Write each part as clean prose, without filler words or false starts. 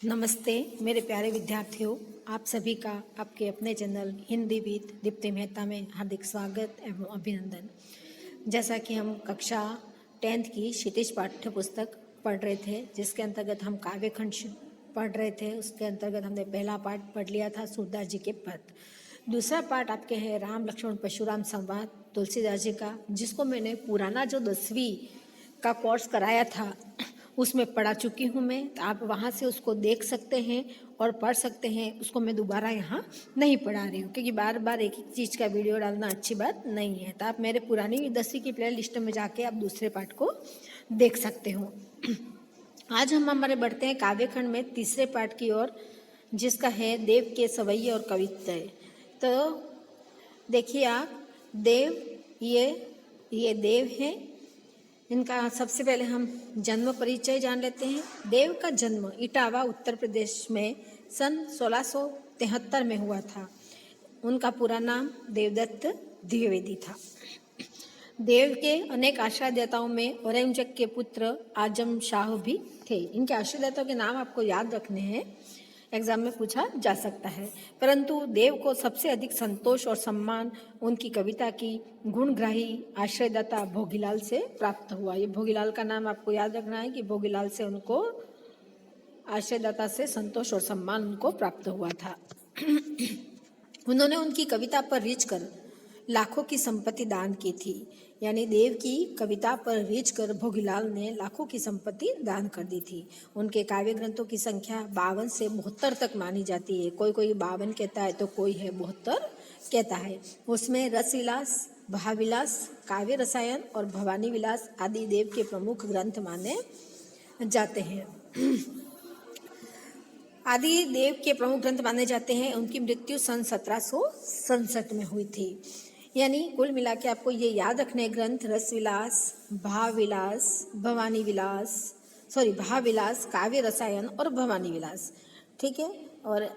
नमस्ते मेरे प्यारे विद्यार्थियों, आप सभी का आपके अपने चैनल हिंदी विद दीप्ति मेहता में हार्दिक स्वागत एवं अभिनंदन। जैसा कि हम कक्षा 10th की क्षितिज पाठ्य पुस्तक पढ़ रहे थे, जिसके अंतर्गत हम काव्यखंड पढ़ रहे थे। उसके अंतर्गत हमने पहला पाठ पढ़ लिया था सूरदास जी के पद। दूसरा पाठ आपके है राम लक्ष्मण परशुराम संवाद तुलसीदास जी का, जिसको मैंने पुराना जो 10वीं का कोर्स कराया था उसमें पढ़ा चुकी हूँ मैं। तो आप वहाँ से उसको देख सकते हैं और पढ़ सकते हैं। उसको मैं दोबारा यहाँ नहीं पढ़ा रही हूँ, क्योंकि बार बार एक ही चीज़ का वीडियो डालना अच्छी बात नहीं है। तो आप मेरे पुरानी 10वीं की प्ले लिस्ट में जाके आप दूसरे पाठ को देख सकते हो। आज हम हमारे बढ़ते हैं काव्यखंड में तीसरे पाठ की ओर, जिसका है देव के सवैये और कवित्व। तो देखिए आप, देव ये देव हैं। इनका सबसे पहले हम जन्म परिचय जान लेते हैं। देव का जन्म इटावा उत्तर प्रदेश में सन 1673 में हुआ था। उनका पूरा नाम देवदत्त द्विवेदी था। देव के अनेक आश्रयदाताओं में औरंगजेब के पुत्र आजम शाह भी थे। इनके आश्रयदाताओं के नाम आपको याद रखने हैं, एग्जाम में पूछा जा सकता है। परंतु देव को सबसे अधिक संतोष और सम्मान उनकी कविता की गुणग्राही आश्रयदाता भोगीलाल से प्राप्त हुआ। ये भोगीलाल का नाम आपको याद रखना है कि भोगीलाल से उनको आश्रयदाता से संतोष और सम्मान उनको प्राप्त हुआ था। उन्होंने उनकी कविता पर रीझ कर लाखों की संपत्ति दान की थी। यानी देव की कविता पर रीझ कर भोगीलाल ने लाखों की संपत्ति दान कर दी थी। उनके काव्य ग्रंथों की संख्या 52 से 72 तक मानी जाती है। कोई कोई 52 कहता है तो कोई है 72 कहता है। उसमें रसविलास, भावविलास, काव्य रसायन और भवानी विलास आदि देव के प्रमुख ग्रंथ माने जाते हैं। आदि देव के प्रमुख ग्रंथ माने जाते हैं। उनकी मृत्यु सन 1767 में हुई थी। यानी कुल मिला के आपको ये याद रखने ग्रंथ रसविलास, भावविलास, भवानी विलास, भावविलास, काव्य रसायन और भवानी विलास, ठीक है। और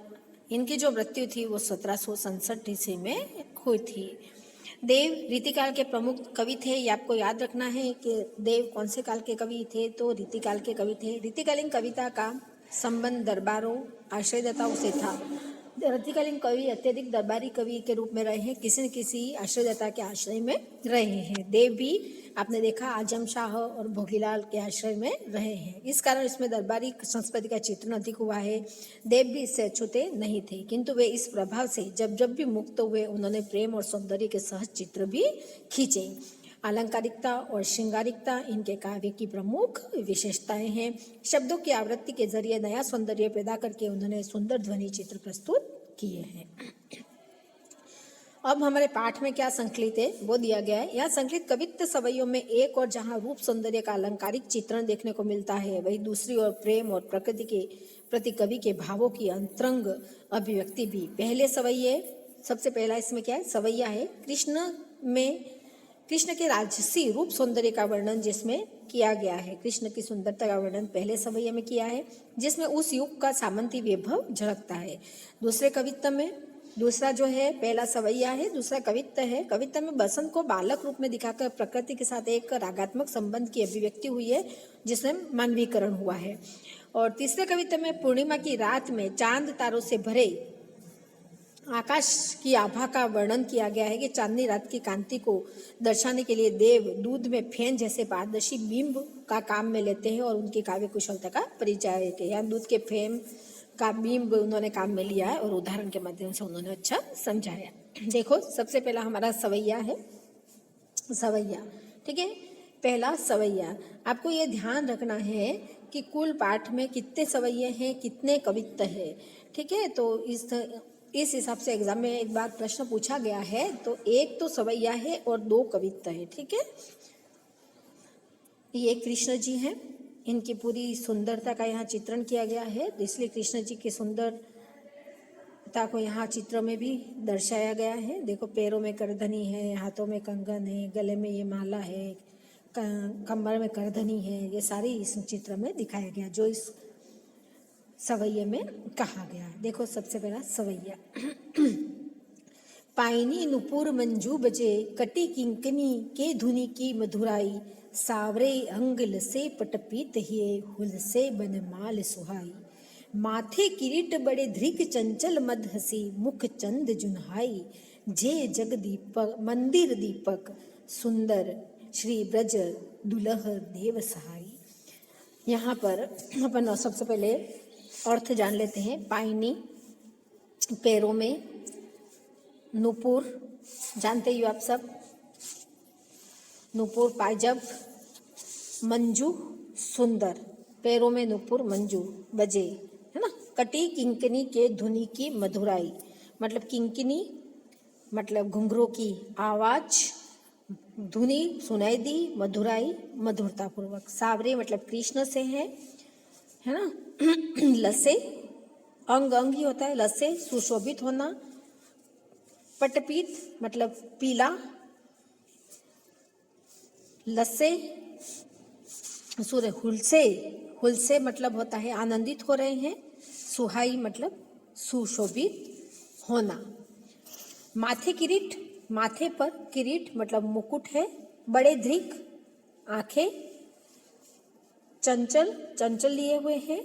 इनकी जो मृत्यु थी वो 1767 ईस्वी में हुई थी। देव रीतिकाल के प्रमुख कवि थे। ये आपको याद रखना है कि देव कौन से काल के कवि थे, तो रीतिकाल के कवि थे। रीतिकालीन कविता का संबंध दरबारों आश्रयदाताओं से था। रीतिकालीन कवि अत्यधिक दरबारी कवि के रूप में रहे हैं, किसी न किसी आश्रयदाता के आश्रय में रहे हैं। देव भी आपने देखा आजम शाह और भोगीलाल के आश्रय में रहे हैं। इस कारण इसमें दरबारी संस्कृति का चित्रण अधिक हुआ है। देव भी इससे अछूते नहीं थे, किंतु वे इस प्रभाव से जब जब भी मुक्त हुए उन्होंने प्रेम और सौंदर्य के सहज चित्र भी खींचे। अलंकारिकता और श्रृंगारिकता इनके काव्य की प्रमुख विशेषताएं हैं। शब्दों की आवृत्ति के जरिए नया सौंदर्य पैदा करके उन्होंने सुंदर ध्वनि चित्र प्रस्तुत किए हैं। अब हमारे पाठ में क्या संकलित है वो दिया गया है। यह संकलित कवित्व सवैयों में एक और जहां रूप सौंदर्य का अलंकारिक चित्रण देखने को मिलता है, वही दूसरी ओर प्रेम और प्रकृति के प्रति कवि के भावों की अंतरंग अभिव्यक्ति भी। पहले सवैये, सबसे पहला इसमें क्या है, सवैया है। कृष्ण के राजसी रूप सौंदर्य का वर्णन जिसमें किया गया है। कृष्ण की सुंदरता का वर्णन पहले सवैया में किया है, जिसमें उस युग का सामंती वैभव झलकता है। दूसरे कवित्व में, दूसरा जो है पहला सवैया है, दूसरा कवित्व है। कवित्व में बसंत को बालक रूप में दिखाकर प्रकृति के साथ एक रागात्मक संबंध की अभिव्यक्ति हुई है, जिसमें मानवीकरण हुआ है। और तीसरे कवित्व में पूर्णिमा की रात में चांद तारों से भरे आकाश की आभा का वर्णन किया गया है कि चांदनी रात की कांति को दर्शाने के लिए देव दूध में फेन जैसे पारदर्शी बिंब का काम में लेते हैं और उनकी काव्य कुशलता का परिचय है। यहाँ दूध के फेन का बिंब उन्होंने काम में लिया है और उदाहरण के माध्यम से उन्होंने अच्छा समझाया। देखो, सबसे पहला हमारा सवैया है, सवैया, ठीक है। पहला सवैया, आपको ये ध्यान रखना है कि कुल पाठ में कितने सवैये हैं, कितने कवित्व है, ठीक है। तो इस हिसाब से एग्जाम में एक बार प्रश्न पूछा गया है, तो एक तो सवैया है और 2 कवित्व है, ठीक है। ये कृष्ण जी हैं, इनकी पूरी सुंदरता का यहाँ चित्रण किया गया है, इसलिए कृष्ण जी की सुंदरता को यहाँ चित्र में भी दर्शाया गया है। देखो, पैरों में करधनी है, हाथों में कंगन है, गले में ये माला है, कमर में करधनी है, ये सारी इस चित्र में दिखाया गया जो इस सवैये में कहा गया है। देखो, सबसे पहला सवैया। पाइनी नुपुर मंजू बजे, कटी किंकनी के धुनी की मधुराई, सावरे अंग लसे पटपीत हिए, हुल से बनमाल सुहाई। माथे किरीट बड़े धृक चंचल मद हसी मुख चंद जुन्हाई जे जग दीपक मंदिर दीपक सुंदर श्री ब्रज दुलह देव सहाई। यहाँ पर अपन सबसे पहले अर्थ जान लेते हैं। पायनी, पैरों में नूपुर, जानते ही हो आप सब, नूपुर पायजब, मंजू सुंदर, पैरों में नूपुर मंजू बजे, है ना। कटी किंकनी के धुनी की मधुराई, मतलब किंकनी मतलब घुंघरू की आवाज, धुनी सुनाई दी, मधुराई मधुरता पूर्वक। सावरे मतलब कृष्ण से है ना। लसे अंग अंग ही होता है, लसे सुशोभित होना। पटपीत मतलब पीला, लसे सूर्य, हुलसे, हुलसे मतलब होता है आनंदित हो रहे हैं। सुहाई मतलब सुशोभित होना। माथे किरीट, माथे पर किरीट मतलब मुकुट है। बड़े धृक आंखें, चंचल चंचल लिए हुए हैं।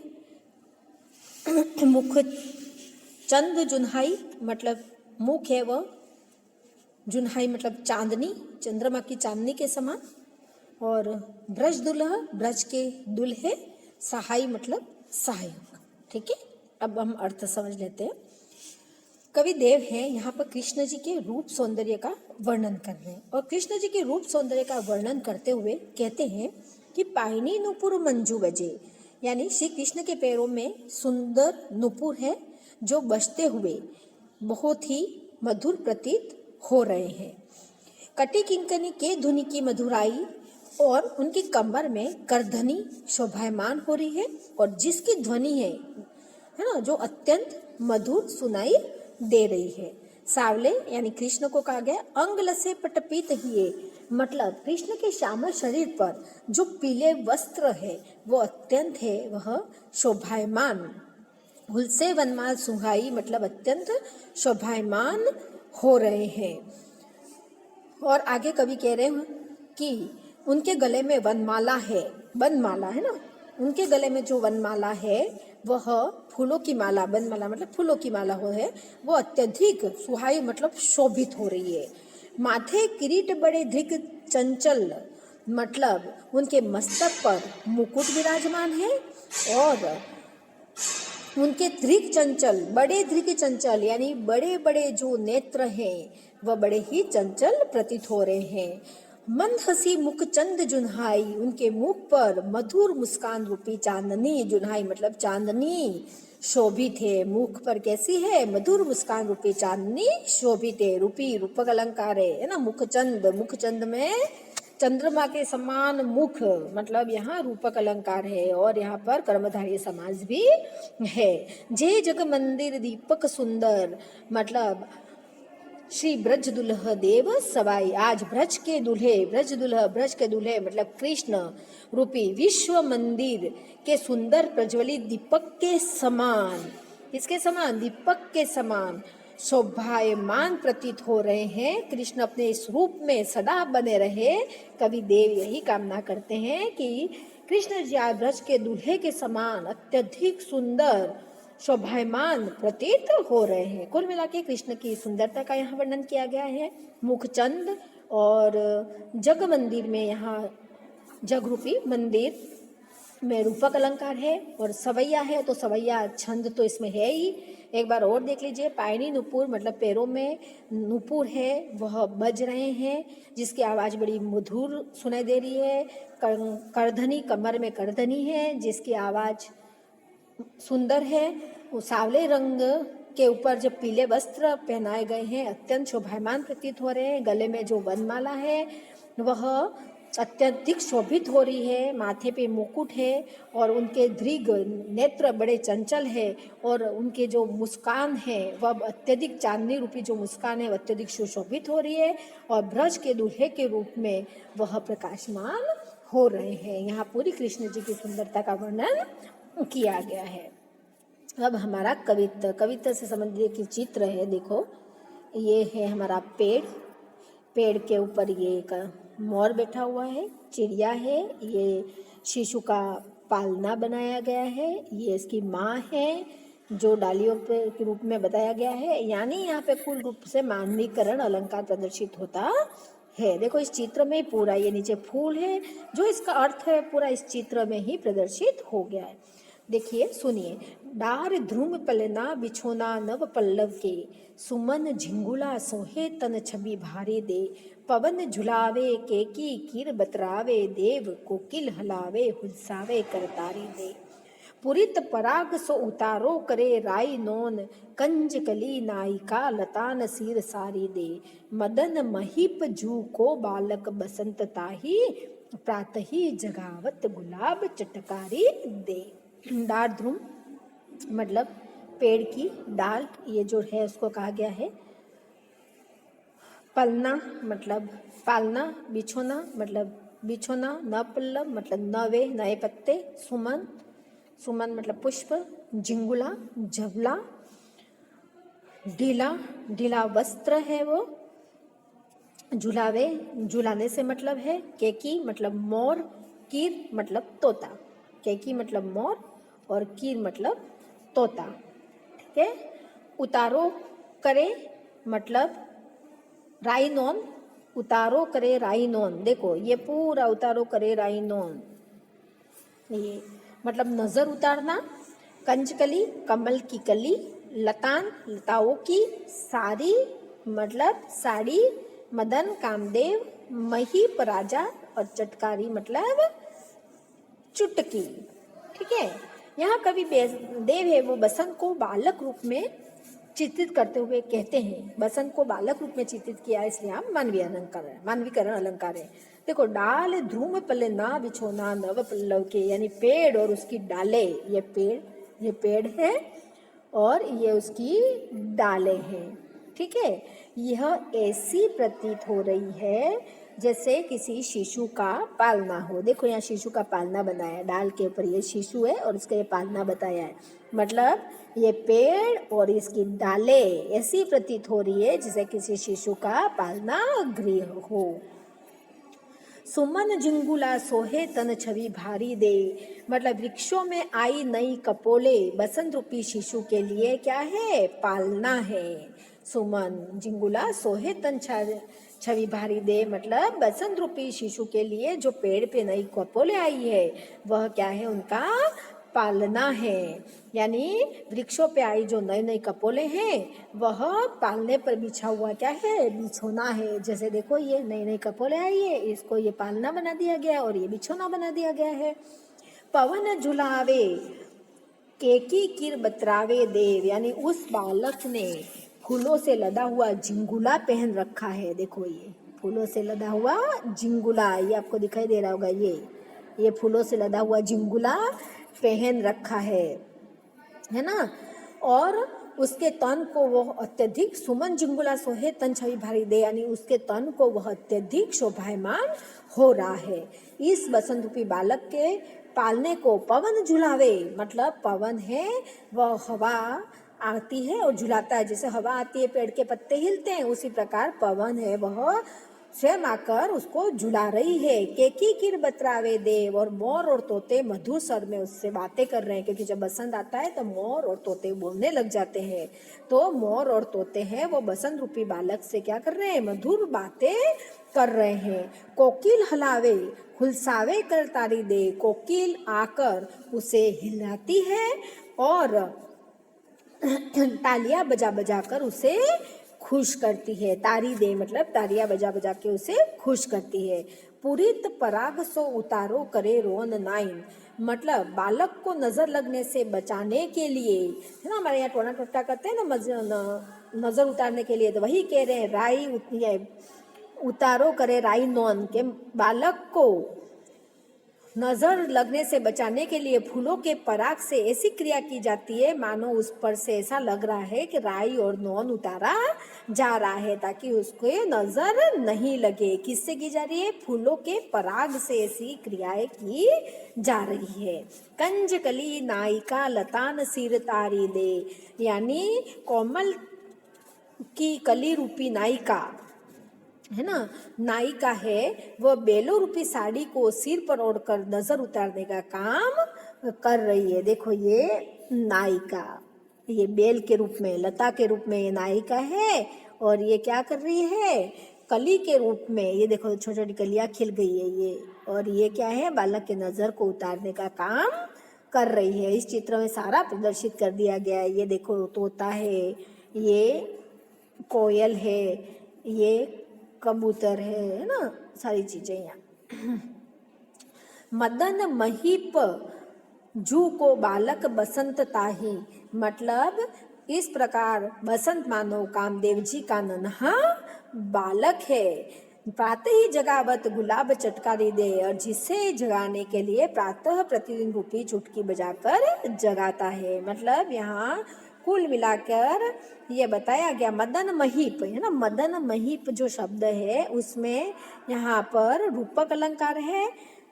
मुख चंद जुन्हाई मतलब मुख है वह, जुन्हाई मतलब चांदनी, चंद्रमा की चांदनी के समान। और ब्रज दुल्हा, ब्रज के दुल्हे। सहाई मतलब सहायक। ठीक है, अब हम अर्थ समझ लेते हैं। कवि देव हैं यहाँ पर कृष्ण जी के रूप सौंदर्य का वर्णन कर रहे हैं, और कृष्ण जी के रूप सौंदर्य का वर्णन करते हुए कहते हैं कि पायनी नुपुर मंजू बजे, यानी श्री कृष्ण के पैरों में सुंदर नुपुर है जो बजते हुए बहुत ही मधुर प्रतीत हो रहे हैं। कटी किंकनी के धुनी की मधुराई, और उनकी कमर में करधनी शोभायमान हो रही है, और जिसकी ध्वनि है ना, जो अत्यंत मधुर सुनाई दे रही है। सावले यानी कृष्ण को कहा गया अंग लसे पटपीत हिए, मतलब कृष्ण के श्यामल शरीर पर जो पीले वस्त्र है वो अत्यंत है वह शोभायमान। हुलसे वनमाल सुहाई मतलब अत्यंत शोभायमान हो रहे हैं। और आगे कवि कह रहे हैं कि उनके गले में वनमाला है, वनमाला है ना, उनके गले में जो वनमाला है वह फूलों की माला, वनमाला मतलब फूलों की माला हो है, वो अत्यधिक सुहाई मतलब शोभित हो रही है। माथे किरीट बड़े धृक चंचल, मतलब उनके मस्तक पर मुकुट विराजमान है, और उनके धृक चंचल, बड़े धृक चंचल यानी बड़े बड़े जो नेत्र हैं वह बड़े ही चंचल प्रतीत हो रहे हैं। मंद हसी मुख चंद जुन्हाई, उनके मुख पर मधुर मुस्कान रूपी चांदनी, जुन्हाई मतलब चांदनी शोभित है। मुख पर कैसी है? मधुर मुस्कान रूपी चांदनी शोभित है। रूपी रूपक अलंकार है ना। मुखचंद, मुखचंद में चंद्रमा के समान मुख, मतलब यहाँ रूपक अलंकार है, और यहाँ पर कर्मधारय समास भी है। जे जग मंदिर दीपक सुंदर, मतलब श्री ब्रज दुल्ह देव सवाई, आज ब्रज के दूल्हे, ब्रज दुल्ह, ब्रज के दूल्हे मतलब कृष्ण रूपी विश्व मंदिर के सुंदर प्रज्वलित दीपक के समान, इसके समान, दीपक के समान शोभायमान प्रतीत हो रहे हैं। कृष्ण अपने इस रूप में सदा बने रहे। कवि देव यही कामना करते हैं कि कृष्ण जी आज ब्रज के दूल्हे के समान अत्यधिक सुंदर शोभायमान प्रतीत हो रहे हैं। कुल मिला के कृष्ण की सुंदरता का यहाँ वर्णन किया गया है। मुखचंद और जग मंदिर में, यहाँ जग रूपी मंदिर में रूपक अलंकार है, और सवैया है तो सवैया छंद तो इसमें है ही। एक बार और देख लीजिए, पायनी नुपुर मतलब पैरों में नुपुर है, वह बज रहे हैं, जिसकी आवाज़ बड़ी मधुर सुनाई दे रही है। करधनी, कमर में करधनी है जिसकी आवाज़ सुंदर है। वो सावले रंग के ऊपर जो पीले वस्त्र पहनाए गए हैं अत्यंत शोभायमान प्रतीत हो रहे हैं। गले में जो वनमाला है वह अत्यधिक शोभित हो रही है। माथे पे मुकुट है, और उनके दृग नेत्र बड़े चंचल है, और उनके जो मुस्कान है वह अत्यधिक चांदनी रूपी जो मुस्कान है वह अत्यधिक सुशोभित हो रही है, और ब्रज के दूल्हे के रूप में वह प्रकाशमान हो रहे हैं। यहाँ पूरी कृष्ण जी की सुंदरता का वर्णन किया गया है। अब हमारा कविता, कविता से संबंधित एक चित्र है। देखो, ये है हमारा पेड़, पेड़ के ऊपर ये एक मोर बैठा हुआ है, चिड़िया है, ये शिशु का पालना बनाया गया है। ये इसकी माँ है जो डालियों पे के रूप में बताया गया है, यानी यहाँ पे कुल रूप से मानवीकरण अलंकार प्रदर्शित होता है। देखो इस चित्र में पूरा ये नीचे फूल है, जो इसका अर्थ है पूरा इस चित्र में ही प्रदर्शित हो गया है। देखिए सुनिए, डार ध्रुम पलना बिछोना नव पल्लव के, सुमन झिंगुला सोहे तन छवि भारी दे, पवन झुलावे केकी कीर बतरावे देव, कोकिल हलावे हुलसावे करतारी दे, पुरित पराग सो उतारो करे राई नोन, कंज कली नायिका लतान सिर सारी दे, मदन महीप जू को बालक बसंत ताही, प्रातही जगावत गुलाब चटकारी दे। डार ध्रुम मतलब पेड़ की डाल, ये जो है उसको कहा गया है। पलना मतलब पालना, बिछोना मतलब बिछोना, न पल्लव मतलब नवे नए पत्ते, सुमन सुमन मतलब पुष्प, झिंगुला झबला, ढीला ढीला वस्त्र है वो, झुलावे झुलाने से मतलब है, केकी मतलब मोर, कीर मतलब तोता, केकी मतलब मोर और कीर मतलब तोता, ठीक है। उतारो करे मतलब राइनोन, उतारो करे राइनोन, देखो ये पूरा उतारो करे राइनोन, ये मतलब नजर उतारना, कंजकली कमल की कली, लतान लताओं की, सारी मतलब साड़ी, मदन कामदेव, महीप राजा और चटकारी मतलब चुटकी, ठीक है। यहाँ कवि देव है वो बसंत को बालक रूप में चित्रित करते हुए कहते हैं, बसंत को बालक रूप में चित्रित किया इसलिए हम मानवीकरण अलंकार है। देखो डाल ध्रुम पल्लना बिछोना नव पल्लव के, यानी पेड़ और उसकी डाले, ये पेड़ है और ये उसकी डाले हैं, ठीक है। यह ऐसी प्रतीत हो रही है जैसे किसी शिशु का पालना हो। देखो यहाँ शिशु का पालना बनाया, डाल के ऊपर ये शिशु है और उसका ये पालना बताया है, मतलब ये पेड़ और इसकी डाले ऐसी प्रतीत हो रही है जैसे किसी शिशु का पालना गृह हो। सुमन झिंगुला सोहे तन छवि भारी दे, मतलब वृक्षों में आई नई कपोले बसंत रूपी शिशु के लिए क्या है, पालना है। सुमन झिंगुला सोहे तन छवि भारी दे, मतलब बसंत रूपी शिशु के लिए जो पेड़ पे नई कपोले आई है वह क्या है, उनका पालना है। यानी वृक्षों पे आई जो नए नए कपोले हैं वह पालने पर बिछा हुआ क्या है, बिछोना है। जैसे देखो ये नई नई कपोले आई है, इसको ये पालना बना दिया गया और ये बिछोना बना दिया गया है। पवन झुलावे केकी किर बतरावे देव, यानी उस बालक ने फूलों से लदा हुआ झिंगुला पहन रखा है। देखो ये फूलों से लदा हुआ झिंगुला, ये आपको दिखाई दे रहा होगा, ये फूलों से लदा हुआ झिंगुला पहन रखा है ना। और उसके तन को वह अत्यधिक, सुमन झिंगुला सोहे तन छवि भारी दे, यानी उसके तन को वह अत्यधिक शोभायमान हो रहा है। इस बसंत रूपी बालक के पालने को पवन झुलावे, मतलब पवन है वह हवा आती है और झुलाता है, जैसे हवा आती है पेड़ के पत्ते हिलते हैं, उसी प्रकार पवन है वह स्वयं आकर उसको झुला रही है। केकी किर बतरावे देव, और मोर और तोते मधुर स्वर में उससे बातें कर रहे हैं, क्योंकि जब बसंत आता है तो मोर और तोते बोलने लग जाते हैं। तो मोर और तोते हैं वो बसंत रूपी बालक से क्या कर रहे हैं, मधुर बातें कर रहे हैं। कोकिल हलावे हुलसावे कर तारी दे, कोकिल आकर उसे हिलाती है और तालियां बजा बजा कर उसे खुश करती है। तारी दे मतलब तालियां बजा बजा के उसे खुश करती है। पुरित पराग सो उतारो करे रोन नाइन, मतलब बालक को नजर लगने से बचाने के लिए, है ना, हमारे यहाँ टोना टोटा करते हैं ना, नजर उतारने के लिए, तो वही कह रहे हैं राई उतारो करे राई नौन, के बालक को नजर लगने से बचाने के लिए फूलों के पराग से ऐसी क्रिया की जाती है मानो उस पर से ऐसा लग रहा है कि राई और नौन उतारा जा रहा है, ताकि उसको नजर नहीं लगे। किससे की जा रही है, फूलों के पराग से ऐसी क्रियाएं की जा रही है। कंज कली नायिका लतान सिर तारी दे, यानी कोमल की कली रूपी नायिका है ना, नायिका है वह बेलों रूपी साड़ी को सिर पर ओढ़कर नजर उतारने का काम कर रही है। देखो ये नायिका, ये बेल के रूप में, लता के रूप में ये नायिका है, और ये क्या कर रही है, कली के रूप में। ये देखो छोटी छोटी कलियां खिल गई है ये, और ये क्या है, बालक के नजर को उतारने का काम कर रही है। इस चित्र में सारा प्रदर्शित कर दिया गया है। ये देखो तोता है, ये कोयल है, ये कबूतर है ना, सारी चीजें यहाँ। मदन महीप जू को बालक बसंत ताही, मतलब इस प्रकार बसंत मानो कामदेव जी का नन्हा बालक है। प्रातः ही जगावत गुलाब चटकारी दे, और जिसे जगाने के लिए प्रातः प्रतिदिन रूपी चुटकी बजाकर जगाता है। मतलब यहाँ कुल मिलाकर ये बताया गया मदन महीप, है ना, मदन महीप जो शब्द है उसमें यहाँ पर रूपक अलंकार है,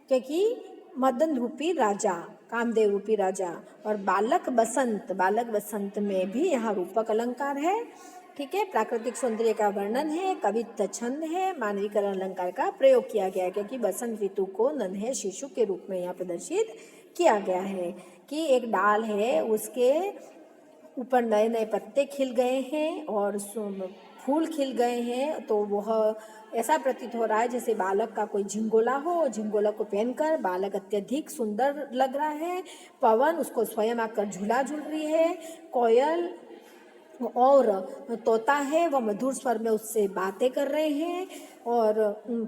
क्योंकि मदन रूपी राजा, कामदेव रूपी राजा, और बालक बसंत, बालक बसंत में भी यहाँ रूपक अलंकार है। ठीक है, प्राकृतिक सौंदर्य का वर्णन है, कवित्व छंद है, मानवीकरण अलंकार का प्रयोग किया गया है, क्योंकि बसंत ऋतु को नन्हे शिशु के रूप में यहाँ प्रदर्शित किया गया है कि एक डाल है, उसके ऊपर नए नए पत्ते खिल गए हैं और फूल खिल गए हैं, तो वह ऐसा प्रतीत हो रहा है जैसे बालक का कोई झिंगोला हो, झिंगोला को पहनकर बालक अत्यधिक सुंदर लग रहा है। पवन उसको स्वयं आकर झूला झूल रही है। कोयल और तोता है वह मधुर स्वर में उससे बातें कर रहे हैं, और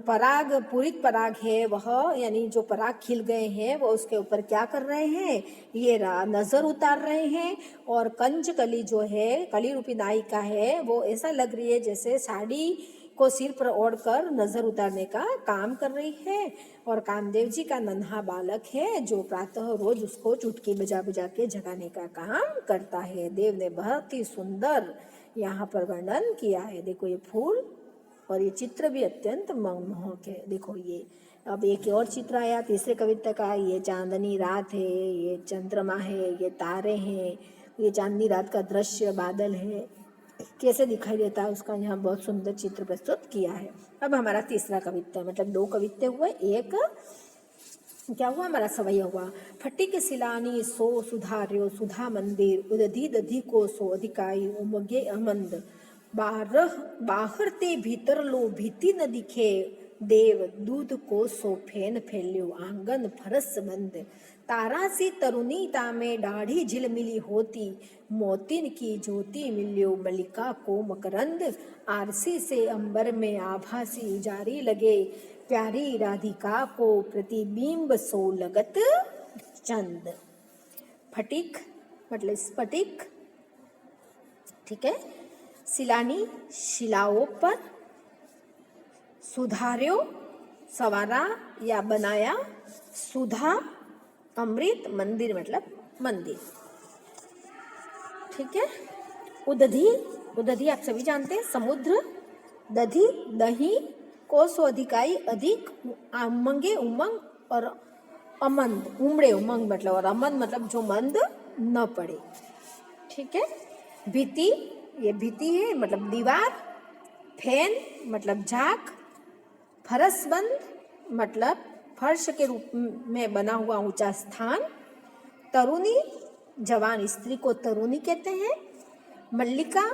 पराग, पूरित पराग है वह, यानी जो पराग खिल गए हैं वो उसके ऊपर क्या कर रहे हैं, ये नजर उतार रहे हैं। और कंज कली जो है, कली रूपी नायिका है, वो ऐसा लग रही है जैसे साड़ी को सिर पर ओढ़कर नजर उतारने का काम कर रही है। और कामदेव जी का नन्हा बालक है जो प्रातः रोज उसको चुटकी बजा बजा के जगाने का काम करता है। देव ने बहुत ही सुंदर यहाँ पर वर्णन किया है। देखो ये फूल, और ये चित्र भी अत्यंत मनमोहक है। देखो ये अब एक और चित्र आया तीसरे कविता का, ये चांदनी रात है, ये चंद्रमा है, ये तारे हैं, ये चांदनी रात का दृश्य, बादल है, कैसे दिखाई देता है उसका यहाँ बहुत सुंदर चित्र प्रस्तुत किया है। अब हमारा तीसरा कविता, मतलब दो कविते हुए, एक क्या हुआ, हमारा सवैया हुआ। फटिक सिलानी सो सुधार्यो सुधा मंदिर, उदधी दधी को सो अधिकाई उमगे अमंद, बाहर ते भीतर लो भीति न दिखे, देव दूध को सो फेन फैल्यो आंगन फरस बंद, तारा सी तरुणीता में दाढ़ी झिलमिली होती, मोतिन की ज्योति मिल्यो मलिका को मकरंद, आरसी से अंबर में आभासी उजारी लगे, प्यारी राधिका को प्रतिबिंब सो लगत चंद। फटिक मतलब स्फटिक, ठीक है, सिलानी शिलाओं पर, सुधार्यो सवारा या बनाया, सुधा अमृत, मंदिर मतलब मंदिर। ठीक है, उदधी, उदधी आप सभी जानते हैं समुद्र, दधी दही, कोसो अधिकाई अधिक, उमंगे उमंग, और अमंद उमड़े उमंग मतलब, और अमंद मतलब जो मंद न पड़े। ठीक है, भीति, ये भीति है मतलब दीवार, फैन मतलब झाग, फरसबंद मतलब फर्श के रूप में बना हुआ ऊंचा स्थान, तरुणी जवान स्त्री को तरुणी कहते हैं, मल्लिका,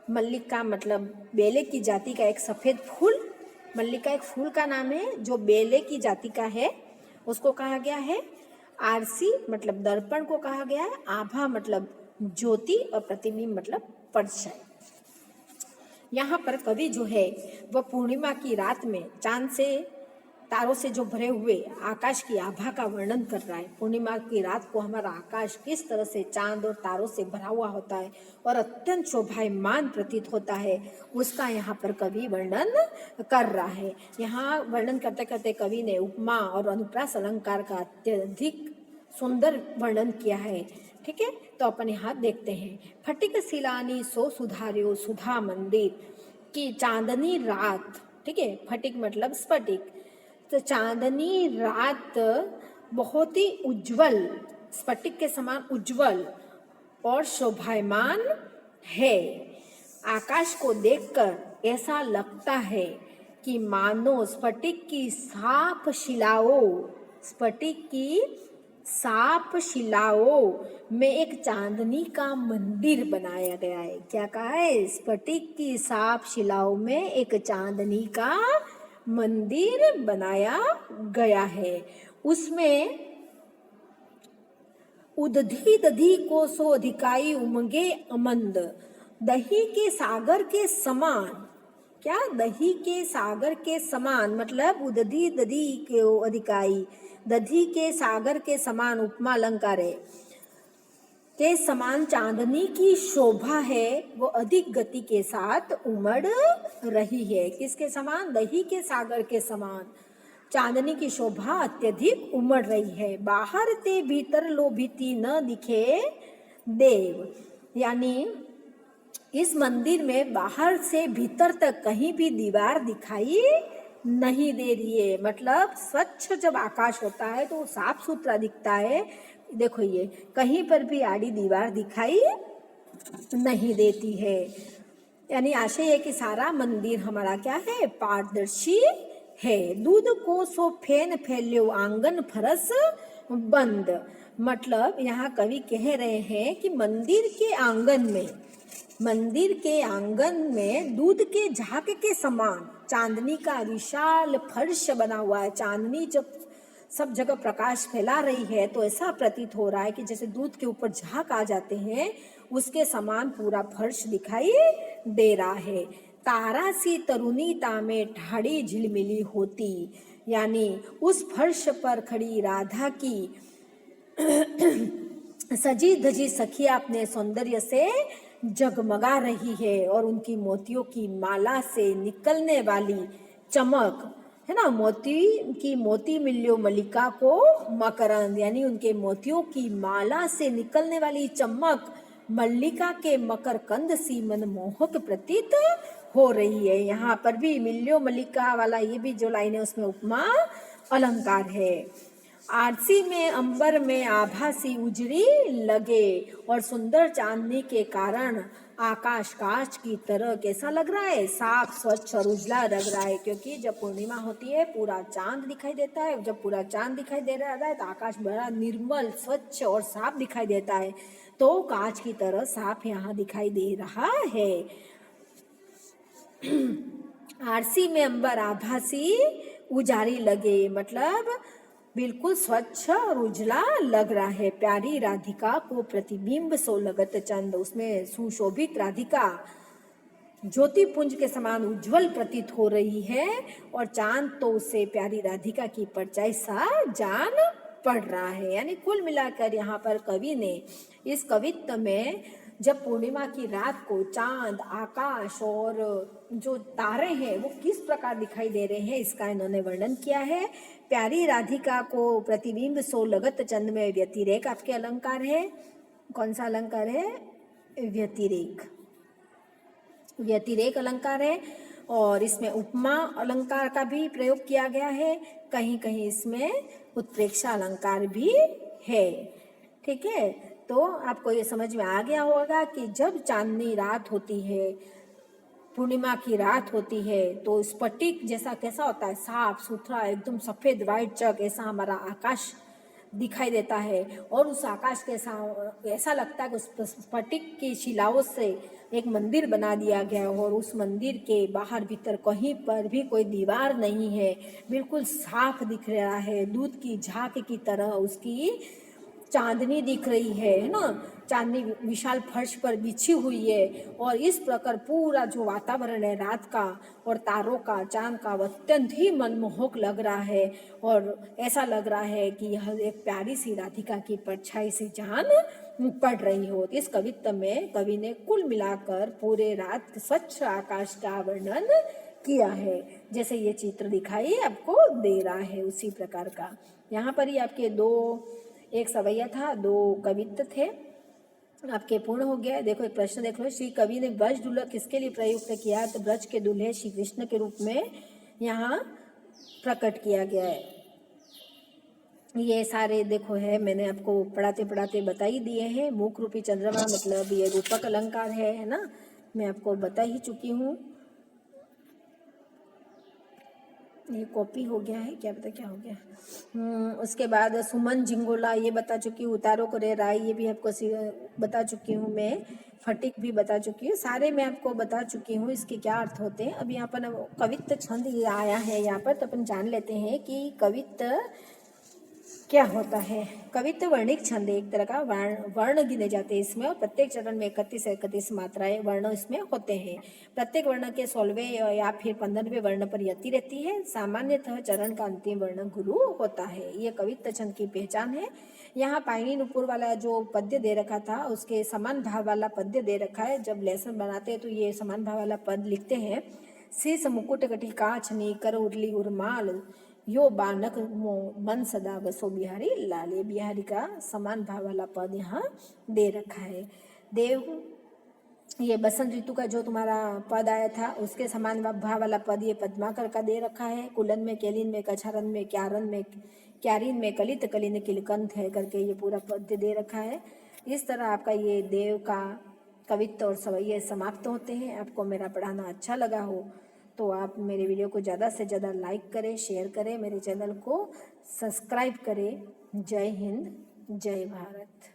मल्लिका मतलब बेले की जाति का एक सफेद फूल, मल्लिका एक फूल का नाम है जो बेले की जाति का है, उसको कहा गया है। आरसी मतलब दर्पण को कहा गया है, आभा मतलब ज्योति, और प्रतिबिंब मतलब परछाई। यहाँ पर कवि जो है वह पूर्णिमा की रात में चांद से, तारों से जो भरे हुए आकाश की आभा का वर्णन कर रहा है। पूर्णिमा की रात को हमारा आकाश किस तरह से चांद और तारों से भरा हुआ होता है और अत्यंत शोभायमान प्रतीत होता है, उसका यहाँ पर कवि वर्णन कर रहा है। यहाँ वर्णन करते करते कवि ने उपमा और अनुप्रास अलंकार का अत्यधिक सुंदर वर्णन किया है। ठीक है, तो अपन यहाँ देखते हैं। फटिक सिलानी सो सुधार्यो सुधा मंदिर, की चांदनी रात, ठीक है, फटिक मतलब स्फटिक, तो चांदनी रात बहुत ही उज्जवल, स्फटिक के समान उज्जवल और शोभायमान है। आकाश को देखकर ऐसा लगता है कि मानो स्फटिक की साफ शिलाओं में एक चांदनी का मंदिर बनाया गया है। क्या कहा है? स्फटिक की साफ शिलाओं में एक चांदनी का मंदिर बनाया गया है। उसमें उदधी दधी को सो अधिकाई उमंगे अमंद, दही के सागर के समान। क्या? दही के सागर के समान मतलब उदधी दधी के अधिकाई, दधी के सागर के समान उपमा अलंकार है, के समान चांदनी की शोभा है, वो अधिक गति के साथ उमड़ रही है। किसके समान? दही के सागर के समान चांदनी की शोभा अत्यधिक उमड़ रही है। बाहर ते भीतर लोभिती न दिखे देव, यानी इस मंदिर में बाहर से भीतर तक कहीं भी दीवार दिखाई नहीं दे रही है। मतलब स्वच्छ जब आकाश होता है तो साफ सुथरा दिखता है। देखो ये कहीं पर भी आड़ी दीवार दिखाई नहीं देती है। यानी आशय है कि सारा मंदिर हमारा क्या है? पारदर्शी है। दूध को सो फेन फैल्यो आंगन फरस बंद, मतलब यहाँ कवि कह रहे हैं कि मंदिर के आंगन में दूध के झाग के समान चांदनी का विशाल फर्श बना हुआ है। चांदनी जब सब जगह प्रकाश फैला रही है तो ऐसा प्रतीत हो रहा है कि जैसे दूध के ऊपर झाग आ जाते हैं, उसके समान पूरा फर्श दिखाई दे रहा है। तारा सी तरुणीता में ठाड़ी झिलमिली होती, यानी उस फर्श पर खड़ी राधा की सजी धजी सखिया अपने सौंदर्य से जगमगा रही है और उनकी मोतियों की माला से निकलने वाली चमक है ना, मोती मिल्यो मलिका को मकरंद, यानी उनके मोतियों की माला से निकलने वाली चमक मल्लिका के मकरकंद सी मनमोहक प्रतीत हो रही है। यहाँ पर भी मिल्यो मल्लिका वाला ये भी जो लाइन है उसमें उपमा अलंकार है। आरसी में अंबर में आभासी उजड़ी लगे, और सुंदर चांदनी के कारण आकाश कांच की तरह कैसा लग रहा है? साफ स्वच्छ और उजला लग रहा है, क्योंकि जब पूर्णिमा होती है पूरा चांद दिखाई देता है। जब पूरा चांद दिखाई दे रहा है तो आकाश बड़ा निर्मल स्वच्छ और साफ दिखाई देता है, तो कांच की तरह साफ यहाँ दिखाई दे रहा है। आरसी में अंबर आभासी उजारी लगे, मतलब बिल्कुल स्वच्छ और उजला लग रहा है। प्यारी राधिका को प्रतिबिंब सो लगत चंद, उसमें सुशोभित राधिका ज्योति पुंज के समान उज्जवल प्रतीत हो रही है, और चांद तो उससे प्यारी राधिका की परछाई सा जान पड़ रहा है। यानी कुल मिलाकर यहाँ पर कवि ने इस कवित्व में जब पूर्णिमा की रात को चांद, आकाश और जो तारे हैं वो किस प्रकार दिखाई दे रहे हैं इसका इन्होंने वर्णन किया है। प्यारी राधिका को प्रतिबिंब सो लगत चंद में व्यतिरेक आपके अलंकार है। कौन सा अलंकार है? व्यतिरेक अलंकार है, और इसमें उपमा अलंकार का भी प्रयोग किया गया है। कहीं कहीं इसमें उत्प्रेक्षा अलंकार भी है। ठीक है, तो आपको ये समझ में आ गया होगा कि जब चांदनी रात होती है, पूर्णिमा की रात होती है, तो स्फटिक जैसा कैसा होता है? साफ सुथरा एकदम सफेद वाइट चक ऐसा हमारा आकाश दिखाई देता है, और उस आकाश के ऐसा लगता है कि उस स्फटिक की शिलाओं से एक मंदिर बना दिया गया, और उस मंदिर के बाहर भीतर कहीं पर भी कोई दीवार नहीं है, बिल्कुल साफ दिख रहा है। दूध की झाग की तरह उसकी चांदनी दिख रही है ना, चांदनी विशाल फर्श पर बिछी हुई है, और इस प्रकार पूरा जो वातावरण है रात का और तारों का, चांद का, अत्यंत ही मनमोहक लग रहा है, और ऐसा लग रहा है कि यह एक प्यारी सी राधिका की परछाई से जान पड़ रही हो। इस कवित्व में कवि ने कुल मिलाकर पूरे रात स्वच्छ आकाश का वर्णन किया है, जैसे ये चित्र दिखाई आपको दे रहा है उसी प्रकार का। यहाँ पर ही आपके एक सवैया था, 2 कवित्व थे आपके पूर्ण हो गया। देखो एक प्रश्न देख लो, श्री कवि ने ब्रज दुल्हा किसके लिए प्रयुक्त किया? तो ब्रज के दूल्हे श्री कृष्ण के रूप में यहाँ प्रकट किया गया है। ये सारे देखो है, मैंने आपको पढ़ाते पढ़ाते बता ही दिए हैं। मुख रूपी चंद्रमा मतलब ये रूपक अलंकार है ना, मैं आपको बता ही चुकी हूँ। ये कॉपी हो गया है, क्या पता क्या हो गया। उसके बाद सुमन जिंगोला ये बता चुकी हूँ, उतारो करे राय ये भी आपको बता चुकी हूँ मैं, फटिक भी बता चुकी हूँ, सारे मैं आपको बता चुकी हूँ इसके क्या अर्थ होते हैं। अभी यहाँ पर कवित्त छंद ये आया है यहाँ पर, तो अपन जान लेते हैं कि कवित्त क्या होता है। कवित्व वर्णिक छंद एक तरह का वर्ण गिने जाते हैं इसमें, और प्रत्येक चरण में 31 से 31 मात्राएं वर्ण इसमें होते हैं। प्रत्येक वर्ण के 16वें या फिर 15वें वर्ण पर यति रहती है। सामान्यतः चरण का अंतिम वर्ण गुरु होता है। ये कवित्व छंद की पहचान है। यहाँ पायनी नुपुर वाला जो पद्य दे रखा था उसके समान भाव वाला पद्य दे रखा है। जब लेसन बनाते हैं तो ये समान भाव वाला पद लिखते हैं। शीस मुकुट कटी काछ नी कर उरली उर्माल यो बानक मन सदा बसो बिहारी लाल। ये बिहारी का समान भाव वाला पद यहाँ दे रखा है। देव ये बसंत ऋतु का जो तुम्हारा पद आया था उसके समान भाव वाला पद ये पद्माकर का दे रखा है। कुलन में, केलिन में, कछारन में, क्यारिन में कलित कलिन किलकंठ है करके ये पूरा पद्य दे रखा है। इस तरह आपका ये देव का कवित्व और सवैये समाप्त होते हैं। आपको मेरा पढ़ाना अच्छा लगा हो तो आप मेरे वीडियो को ज़्यादा से ज़्यादा लाइक करें, शेयर करें, मेरे चैनल को सब्सक्राइब करें। जय हिंद, जय भारत।